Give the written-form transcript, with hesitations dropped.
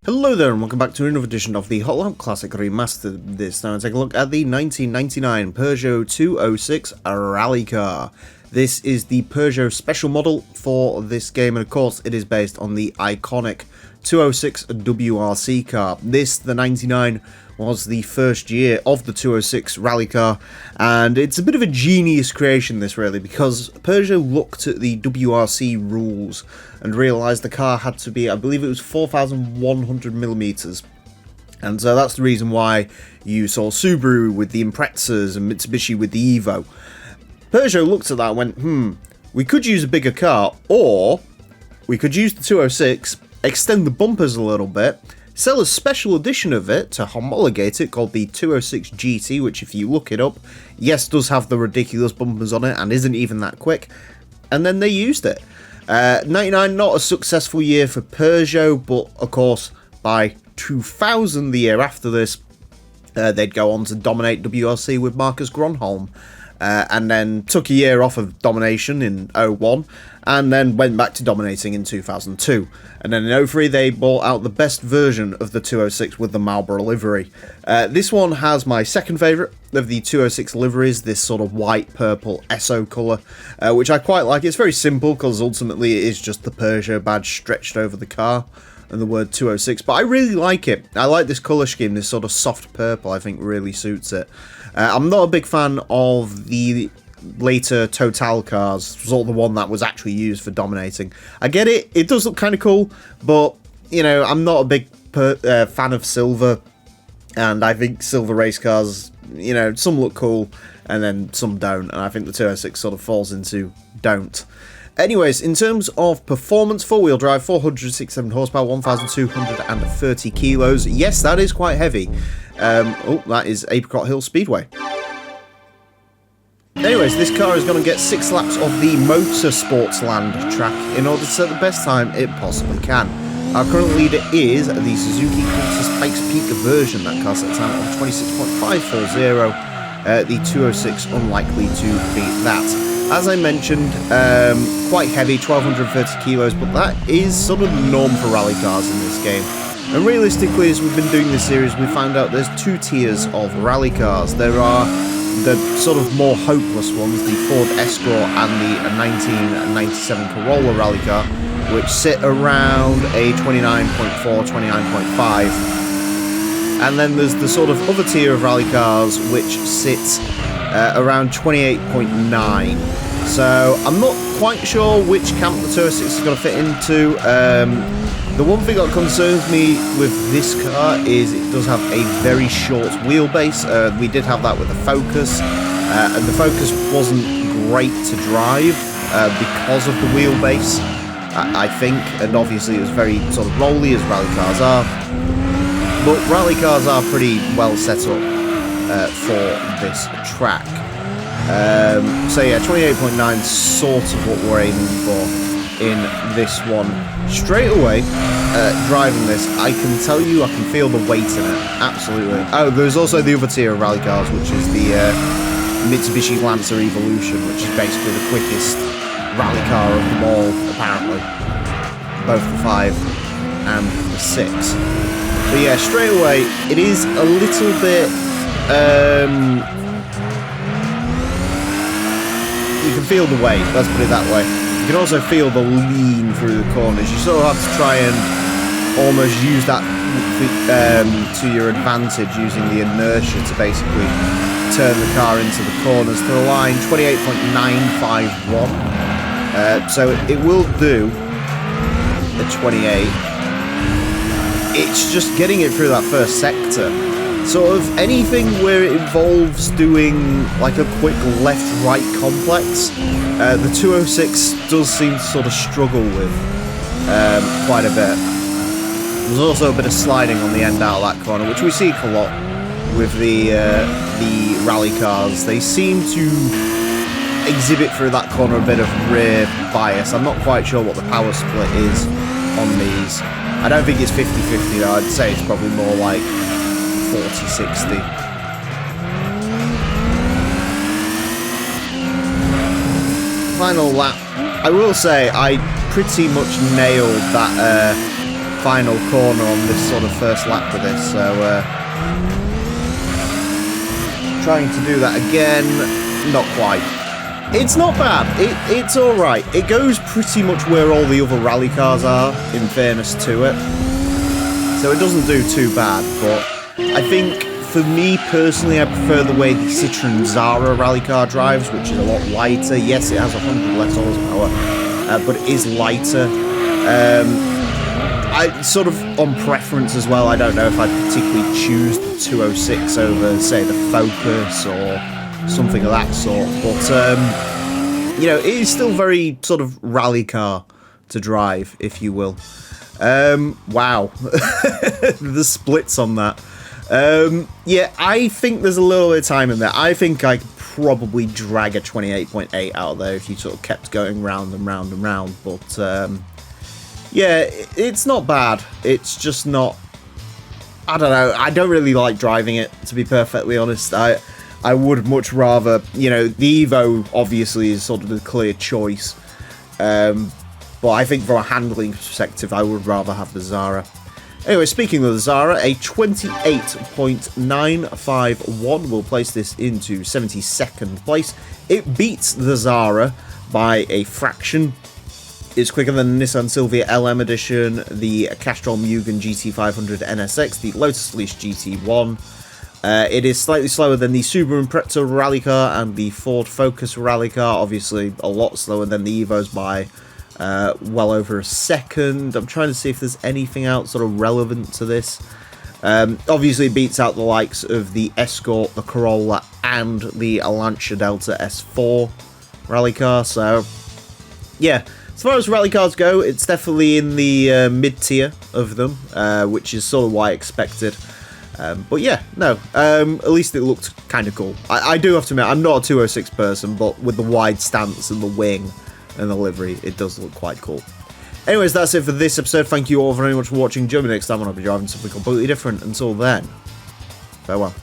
Hello there and welcome back to another edition of the Hot Lap Classic Remastered. This time take a look at the 1999 Peugeot 206 rally car. This is the Peugeot special model for this game, and of course it is based on the iconic 206 WRC car. This, the 99, was the first year of the 206 rally car, and it's a bit of a genius creation this really, because Peugeot looked at the WRC rules and realised the car had to be, I believe it was 4,100mm, and so that's the reason why you saw Subaru with the Imprezas and Mitsubishi with the Evo. Peugeot looked at that and went, we could use a bigger car, or we could use the 206, extend the bumpers a little bit, sell a special edition of it to homologate it called the 206 GT, which if you look it up, yes, does have the ridiculous bumpers on it and isn't even that quick, and then they used it. 99, not a successful year for Peugeot, but of course by 2000, the year after this, they'd go on to dominate WRC with Marcus Gronholm. And then took a year off of domination in 01, and then went back to dominating in 2002. And then in 03 they brought out the best version of the 206 with the Marlboro livery. This one has my second favourite of the 206 liveries, this sort of white-purple SO colour, which I quite like. It's very simple, because ultimately it is just the Peugeot badge stretched over the car and the word 206, but I really like it. I like this colour scheme, this sort of soft purple, I think really suits it. I'm not a big fan of the later Total cars, sort of the one that was actually used for dominating. I get it, it does look kind of cool, but, you know, I'm not a big fan of silver, and I think silver race cars, you know, some look cool, and then some don't, and I think the 206 sort of falls into don't. Anyways, in terms of performance, four-wheel drive, 467 horsepower, 1,230 kilos. Yes, that is quite heavy. Oh, that is Apricot Hill Speedway. Anyways, this car is going to get 6 laps of the Motorsportsland track in order to set the best time it possibly can. Our current leader is the Suzuki Cultus Pikes Peak version. That car set time of 26.540. The 206 unlikely to beat that. As I mentioned, quite heavy, 1,230 kilos, but that is sort of the norm for rally cars in this game. And realistically, as we've been doing this series, we found out there's 2 tiers of rally cars. There are the sort of more hopeless ones, the Ford Escort and the 1997 Corolla rally car, which sit around a 29.4, 29.5. And then there's the sort of other tier of rally cars, which sits around 28.9. So I'm not quite sure which camp the 206 is going to fit into. The one thing that concerns me with this car is it does have a very short wheelbase. We did have that with the Focus, and the Focus wasn't great to drive because of the wheelbase, I think, and obviously it was very sort of rolly, as rally cars are. But rally cars are pretty well set up for this track. So yeah, 28.9 sort of what we're aiming for in this one. Straight away, driving this, I can tell you I can feel the weight in it, absolutely. Oh, there's also the other tier of rally cars, which is the Mitsubishi Lancer Evolution, which is basically the quickest rally car of them all, apparently. Both the 5 and the 6. But yeah, straight away, it is a little bit, you can feel the weight, let's put it that way. You can also feel the lean through the corners. You sort of have to try and almost use that to your advantage, using the inertia to basically turn the car into the corners to the line. 28.951. So it will do a 28. It's just getting it through that first sector. Sort of anything where it involves doing like a quick left-right complex, the 206 does seem to sort of struggle with quite a bit. There's also a bit of sliding on the end out of that corner, which we see a lot with the rally cars. They seem to exhibit through that corner a bit of rear bias. I'm not quite sure what the power split is on these. I don't think it's 50-50 though, I'd say it's probably more like 40-60. Final lap. I will say I pretty much nailed that final corner on this sort of first lap of this, so trying to do that again, not quite. It's not bad, it's alright. It goes pretty much where all the other rally cars are, in fairness to it. So it doesn't do too bad, but I think for me personally, I prefer the way the Citroen Zara rally car drives, which is a lot lighter. Yes, it has 100 less horsepower, but it is lighter. I sort of, on preference as well, I don't know if I'd particularly choose the 206 over, say, the Focus or something of that sort, but, you know, it is still very sort of rally car to drive, if you will. Wow. The splits on that. Yeah, I think there's a little bit of time in there. I think I could probably drag a 28.8 out of there if you sort of kept going round and round and round, but, yeah, it's not bad. It's just not... I don't know. I don't really like driving it, to be perfectly honest. I would much rather... You know, the Evo, obviously, is sort of the clear choice. But I think from a handling perspective, I would rather have the Zara. Anyway, speaking of the Zara, a 28.951 will place this into 72nd place. It beats the Zara by a fraction. It's quicker than the Nissan Silvia LM Edition, the Castrol Mugen GT500 NSX, the Lotus Elise GT1. It is slightly slower than the Subaru Impreza rally car and the Ford Focus rally car. Obviously, a lot slower than the Evos by well over a second. I'm trying to see if there's anything else sort of relevant to this. Obviously, it beats out the likes of the Escort, the Corolla, and the Lancia Delta S4 rally car. So, yeah. As far as rally cars go, it's definitely in the mid-tier of them, which is sort of what I expected. But yeah, no, at least it looked kind of cool. I do have to admit, I'm not a 206 person, but with the wide stance and the wing and the livery, it does look quite cool. Anyways, that's it for this episode. Thank you all very much for watching. Join me next time when I'll be driving something completely different. Until then, farewell.